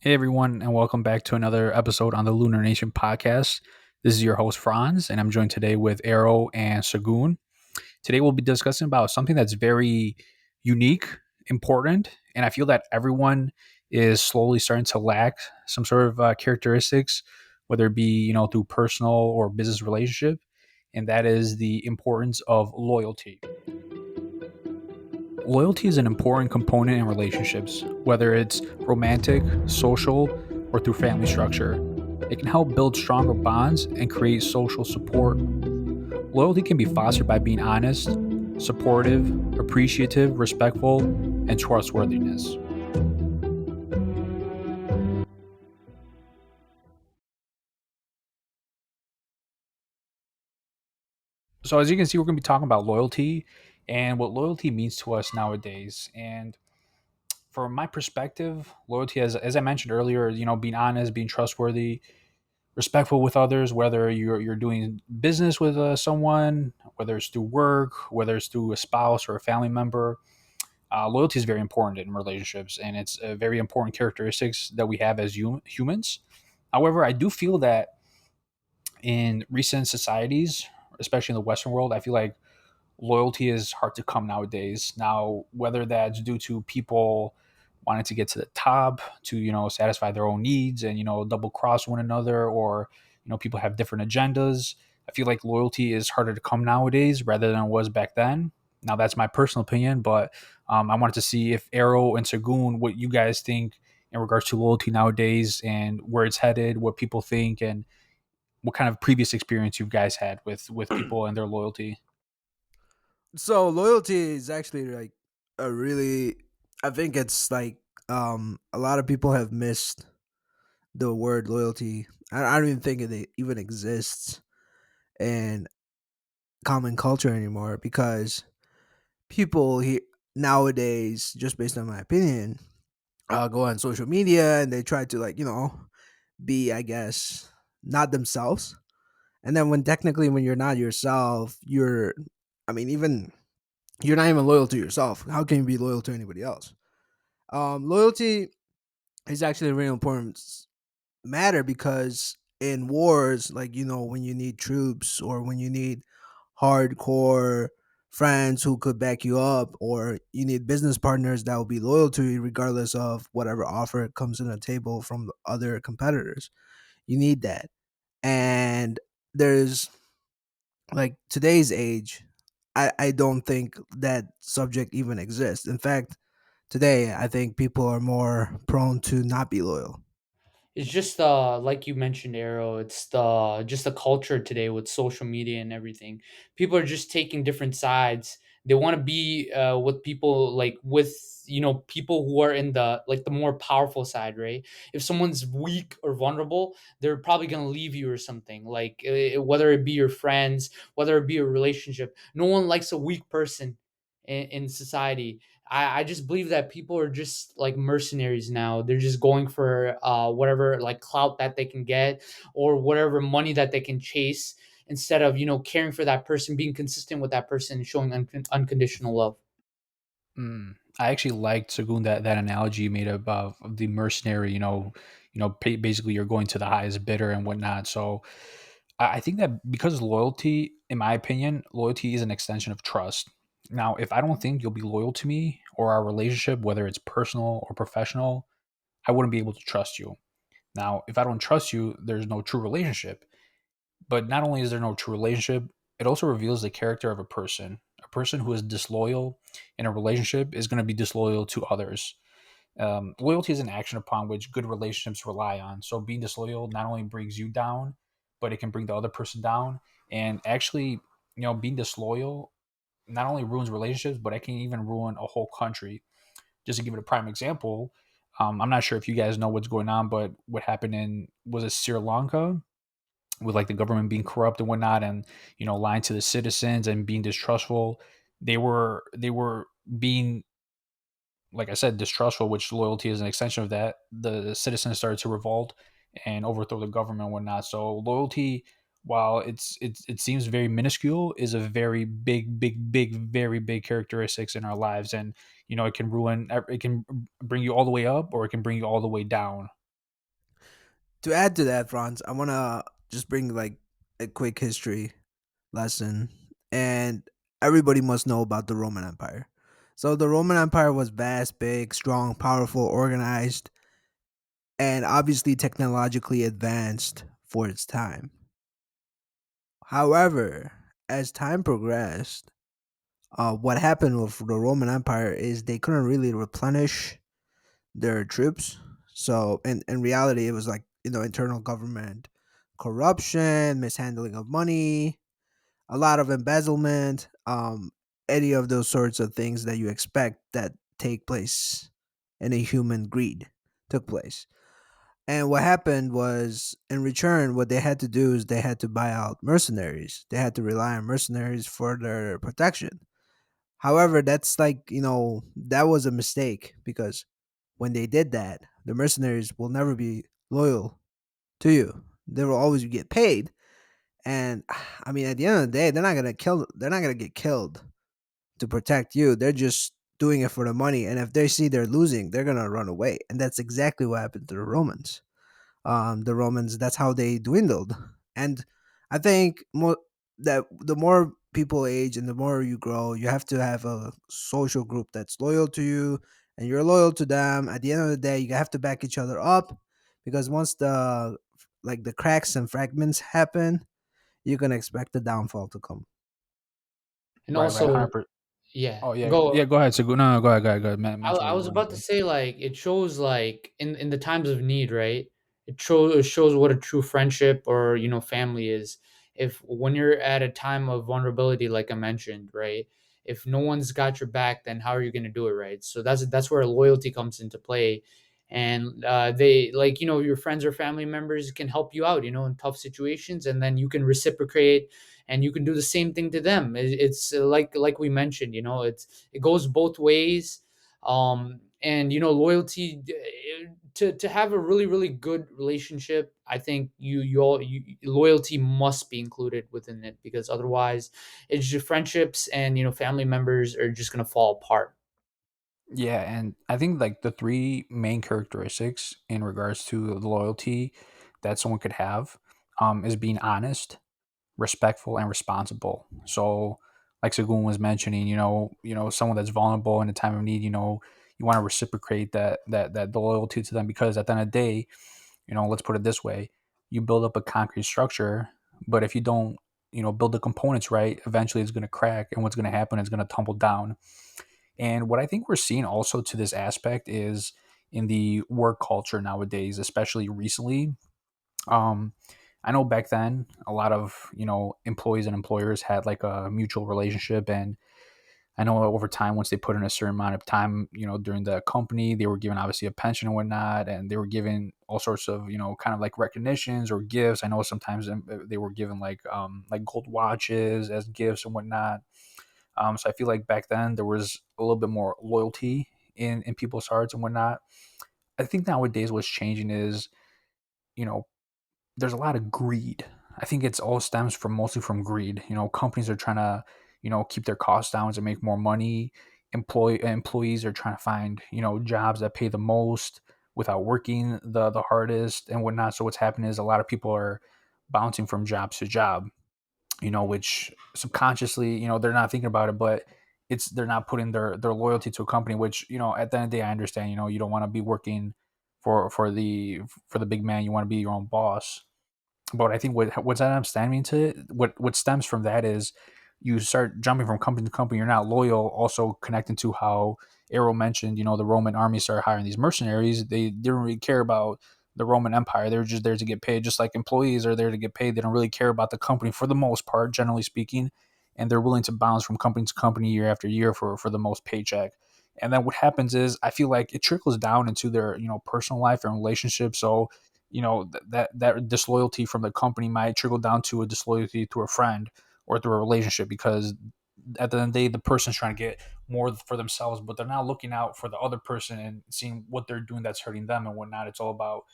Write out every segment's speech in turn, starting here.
Hey everyone, and welcome back to another episode on the Lunar Nation podcast. This is your host Frans, and I'm joined today with Arrow and Sagun. Today we'll be discussing about something that's very unique, important, and I feel that everyone is slowly starting to lack some sort of characteristics, whether it be through personal or business relationship, and that is the importance of loyalty. Loyalty is an important component in relationships, whether it's romantic, social, or through family structure. It can help build stronger bonds and create social support. Loyalty can be fostered by being honest, supportive, appreciative, respectful, and trustworthiness. So, as you can see, we're going to be talking about loyalty and what loyalty means to us nowadays. And from my perspective, loyalty, as I mentioned earlier, being honest, being trustworthy, respectful with others, whether you're doing business with someone, whether it's through work, whether it's through a spouse or a family member. Loyalty is very important in relationships, and it's a very important characteristics that we have as humans. However, I do feel that in recent societies, especially in the Western world, I feel like loyalty is hard to come nowadays. Now, whether that's due to people wanting to get to the top to satisfy their own needs and double cross one another, or people have different agendas. I feel like loyalty is harder to come nowadays rather than it was back then. Now, that's my personal opinion, but I wanted to see if Arrow and Sagoon, what you guys think in regards to loyalty nowadays and where it's headed, what people think, and what kind of previous experience you guys had with people and their loyalty. So loyalty is actually like a really I think it's like a lot of people have missed the word loyalty. I don't even think it even exists in common culture anymore because nowadays, just based on my opinion, go on social media and they try to be, I guess, not themselves. And then when you're not yourself, even you're not even loyal to yourself. How can you be loyal to anybody else? Loyalty is actually a really important matter because in wars, like when you need troops or when you need hardcore friends who could back you up, or you need business partners that will be loyal to you regardless of whatever offer comes in the table from the other competitors. You need that, and there's like today's age. I don't think that subject even exists. In fact, today, I think people are more prone to not be loyal. It's just like you mentioned, Arrow. It's the just the culture today with social media and everything. People are just taking different sides. They want to be with people like with people who are in the more powerful side, right? If someone's weak or vulnerable, they're probably gonna leave you or something. Like whether it be your friends, whether it be a relationship, no one likes a weak person in society. I just believe that people are just like mercenaries now. They're just going for whatever like clout that they can get or whatever money that they can chase instead of caring for that person, being consistent with that person, and showing unconditional love. I actually liked Sagun that analogy you made about of the mercenary. Basically you're going to the highest bidder and whatnot. So I think that because loyalty, in my opinion, loyalty is an extension of trust. Now, if I don't think you'll be loyal to me or our relationship, whether it's personal or professional, I wouldn't be able to trust you. Now, if I don't trust you, there's no true relationship. But not only is there no true relationship, it also reveals the character of a person. A person who is disloyal in a relationship is going to be disloyal to others. Loyalty is an action upon which good relationships rely on. So being disloyal not only brings you down, but it can bring the other person down. And actually, being disloyal not only ruins relationships, but it can even ruin a whole country. Just to give it a prime example, I'm not sure if you guys know what's going on, but what happened in was it Sri Lanka with like the government being corrupt and whatnot, and lying to the citizens and being distrustful. They were being, like I said, distrustful, which loyalty is an extension of that. The citizens started to revolt and overthrow the government and whatnot. So loyalty, while it seems very minuscule, is a very big, very big characteristics in our lives, and it can ruin, it can bring you all the way up, or it can bring you all the way down. To add to that, Franz, I want to just bring like a quick history lesson, and everybody must know about the Roman Empire. So the Roman Empire was vast, big, strong, powerful, organized, and obviously technologically advanced for its time. However, as time progressed, what happened with the Roman Empire is they couldn't really replenish their troops. So in reality, it was like, internal government corruption, mishandling of money, a lot of embezzlement, any of those sorts of things that you expect that take place in a human greed took place. And what happened was, in return, what they had to do is they had to buy out mercenaries. They had to rely on mercenaries for their protection. However, that's like, that was a mistake because when they did that, the mercenaries will never be loyal to you. They will always get paid. And I mean, at the end of the day, they're not gonna get killed to protect you. They're just doing it for the money. And if they see they're losing, they're gonna run away. And that's exactly what happened to the Romans. The Romans, that's how they dwindled. And I think that the more people age and the more you grow, you have to have a social group that's loyal to you, and you're loyal to them. At the end of the day, you have to back each other up, because once the cracks and fragments happen, you can expect the downfall to come. And Right, right, also, 100%. yeah, Oh yeah, go. yeah. Go ahead, Sagun. No, no, go ahead, go ahead, go ahead. Mention what I you were was going to about to say. say, like, it shows, like, in the times of need, right? It shows what a true friendship or, family is. If when you're at a time of vulnerability, like I mentioned, right? If no one's got your back, then how are you going to do it, right? So that's where loyalty comes into play. And they, like, your friends or family members can help you out, in tough situations, and then you can reciprocate, and you can do the same thing to them. It's like we mentioned, it goes both ways. And loyalty, to have a really, really good relationship, I think loyalty must be included within it, because otherwise it's just friendships, and family members are just going to fall apart. Yeah, and I think like the three main characteristics in regards to the loyalty that someone could have is being honest, respectful, and responsible. So, like Sagun was mentioning, someone that's vulnerable in a time of need, you want to reciprocate that the loyalty to them, because at the end of the day, let's put it this way: you build up a concrete structure, but if you don't, build the components right, eventually it's going to crack, and what's going to happen is going to tumble down. And what I think we're seeing also to this aspect is in the work culture nowadays, especially recently. Um, I know back then a lot of employees and employers had like a mutual relationship, and I know over time once they put in a certain amount of time, during the company, they were given obviously a pension and whatnot, and they were given all sorts of kind of like recognitions or gifts. I know sometimes they were given like gold watches as gifts and whatnot. So I feel like back then there was a little bit more loyalty in people's hearts and whatnot. I think nowadays what's changing is, you know, there's a lot of greed. I think it's all stems from mostly from greed. Companies are trying to, keep their costs down to make more money. Employees are trying to find, jobs that pay the most without working the hardest and whatnot. So what's happening is a lot of people are bouncing from job to job, which subconsciously, they're not thinking about it, but they're not putting their loyalty to a company, which, at the end of the day, I understand, you don't want to be working for the big man. You want to be your own boss. But I think what's that stemming to what stems from that is you start jumping from company to company. You're not loyal. Also connecting to how Arrow mentioned, the Roman army started hiring these mercenaries. They didn't really care about the Roman Empire. They're just there to get paid, just like employees are there to get paid. They don't really care about the company for the most part, generally speaking, and they're willing to bounce from company to company year after year for the most paycheck. And then what happens is I feel like it trickles down into their personal life and relationships. So that disloyalty from the company might trickle down to a disloyalty to a friend or through a relationship, because at the end of the day the person's trying to get more for themselves, but they're not looking out for the other person and seeing what they're doing that's hurting them and whatnot. It's all about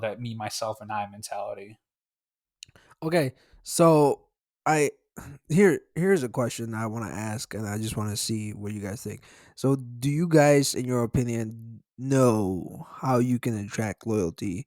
that me, myself, and I mentality. Okay, so I here's a question I want to ask, and I just want to see what you guys think. So, do you guys, in your opinion, know how you can attract loyalty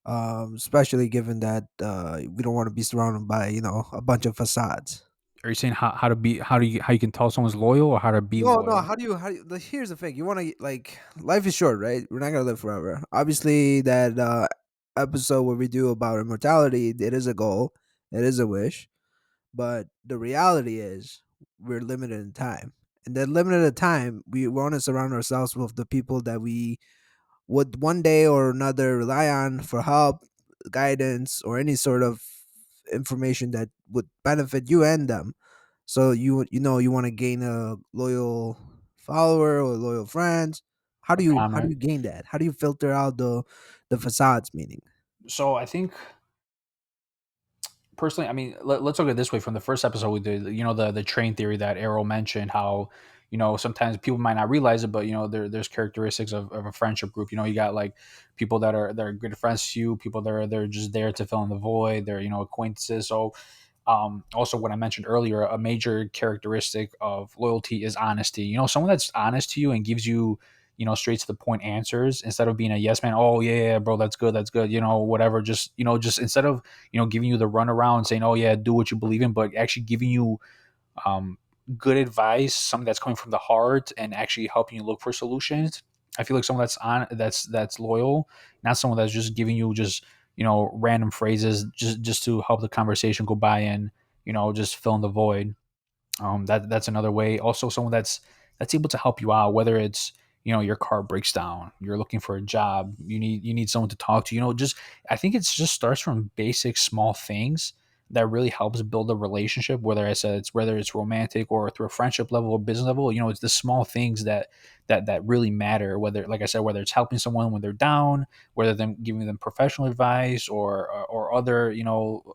especially given that we don't want to be surrounded by a bunch of facades. Are you saying how to be how you can tell someone's loyal or how to be No, no. loyal? How do you? Like, here's the thing. You want to like life is short, right? We're not gonna live forever. Obviously, that episode where we do about immortality, it is a goal, it is a wish, but the reality is we're limited in time. And that limited time, we want to surround ourselves with the people that we would one day or another rely on for help, guidance, or any sort of information that would benefit you and them. So you want to gain a loyal follower or loyal friends. How do you Comment. gain that? How do you filter out the facades? Meaning, So I think personally, I mean, let's look at it this way. From the first episode we did, the train theory that Arrow mentioned, how sometimes people might not realize it, but there's characteristics of a friendship group. You got like people that are good friends to you, people that are they're just there to fill in the void. They're acquaintances. So also what I mentioned earlier, a major characteristic of loyalty is honesty. Someone that's honest to you and gives you straight to the point answers instead of being a yes man. Oh yeah, yeah, bro, that's good. Whatever. Just instead of giving you the runaround, saying, oh yeah, do what you believe in, but actually giving you um, good advice, something that's coming from the heart and actually helping you look for solutions. I feel like someone that's loyal, not someone that's just giving you just random phrases just to help the conversation go by and just fill in the void. That's another way. Also, someone that's able to help you out, whether it's your car breaks down, you're looking for a job, you need someone to talk to. Just I think it's just starts from basic small things that really helps build a relationship. Whether it's romantic or through a friendship level or business level, it's the small things that really matter. Whether, like I said, whether it's helping someone when they're down, whether them giving them professional advice or other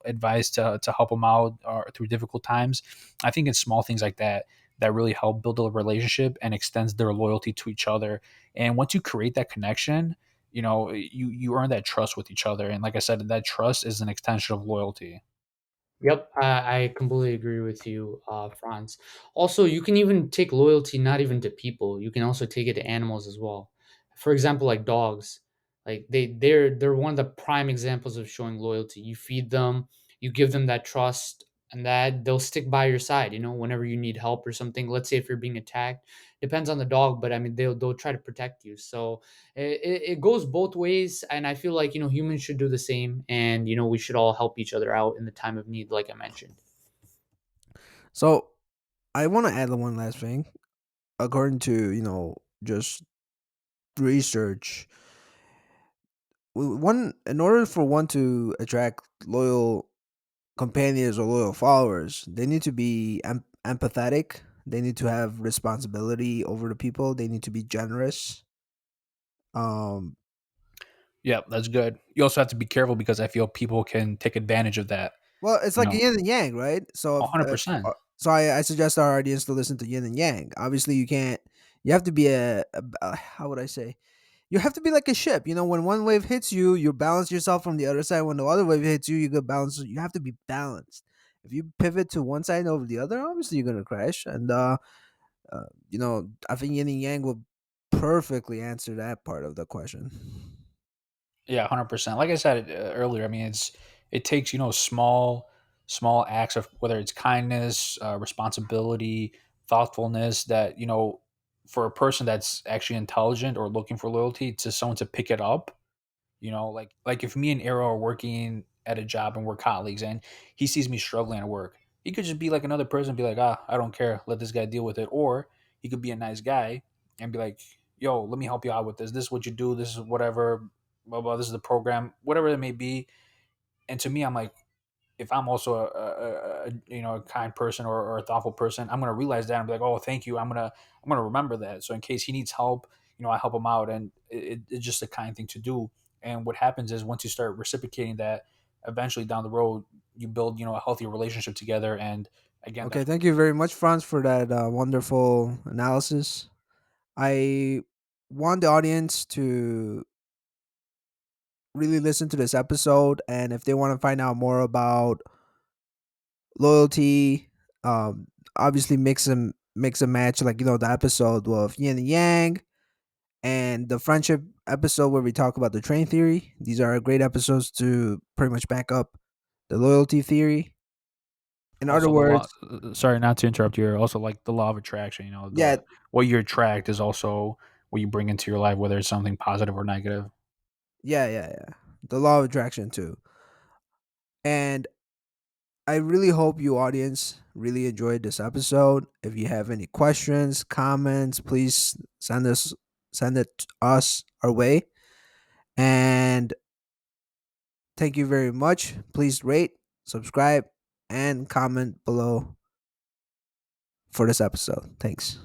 advice to help them out or through difficult times. I think it's small things like that that really help build a relationship and extends their loyalty to each other. And once you create that connection, you earn that trust with each other. And like I said, that trust is an extension of loyalty. Yep, I completely agree with you, Franz. Also, you can even take loyalty not even to people. You can also take it to animals as well. For example, like dogs, like they're one of the prime examples of showing loyalty. You feed them, you give them that trust, and that they'll stick by your side. Whenever you need help or something. Let's say if you're being attacked, depends on the dog, but I mean they'll try to protect you. So it goes both ways, and I feel like humans should do the same, and we should all help each other out in the time of need, like I mentioned. so I want to add one last thing. According to just research, one in order for one to attract loyal companions or loyal followers, they need to be empathetic. They need to have responsibility over the people. They need to be generous. Um, Yeah, that's good. You also have to be careful because I feel people can take advantage of that. well, it's You like know, yin and yang, right? So, if 100%. so, I suggest our audience to listen to yin and yang. Obviously, you can't. You have to be how would I say? You have to be like a ship. When one wave hits you, you balance yourself from the other side. When the other wave hits you, you get balance. You have to be balanced. If you pivot to one side over the other, obviously you're gonna crash. And I think yin and yang will perfectly answer that part of the question. Yeah, 100%. Like I said earlier, I mean, it takes small acts of whether it's kindness, responsibility, thoughtfulness that for a person that's actually intelligent or looking for loyalty to someone to pick it up. Like if me and Arrow are working at a job and we're colleagues, and he sees me struggling at work, he could just be like another person, be like, I don't care, let this guy deal with it. Or he could be a nice guy and be like, yo, let me help you out with this. This is what you do. This is whatever. Blah blah. This is the program, whatever it may be. And to me, I'm like, if I'm also a kind person or a thoughtful person, I'm gonna realize that and be like, oh, thank you. I'm gonna remember that. So in case he needs help, I help him out, and it's just a kind thing to do. And what happens is once you start reciprocating that, eventually down the road, you build a healthy relationship together. And again, Okay, that's thank you very much, Franz, for that wonderful analysis. I want the audience to really listen to this episode, and if they want to find out more about loyalty, obviously mix and match, like the episode with yin and yang and the friendship episode where we talk about the train theory. These are great episodes to pretty much back up the loyalty theory. In other Also, the law. words, Sorry, not to interrupt you. Also, like the law of attraction. yeah, The what you attract is also what you bring into your life, whether it's something positive or negative. yeah. The law of attraction too. And I really hope you audience really enjoyed this episode. If you have any questions, comments, please send it us our way. And thank you very much. Please rate, subscribe, and comment below for this episode. Thanks.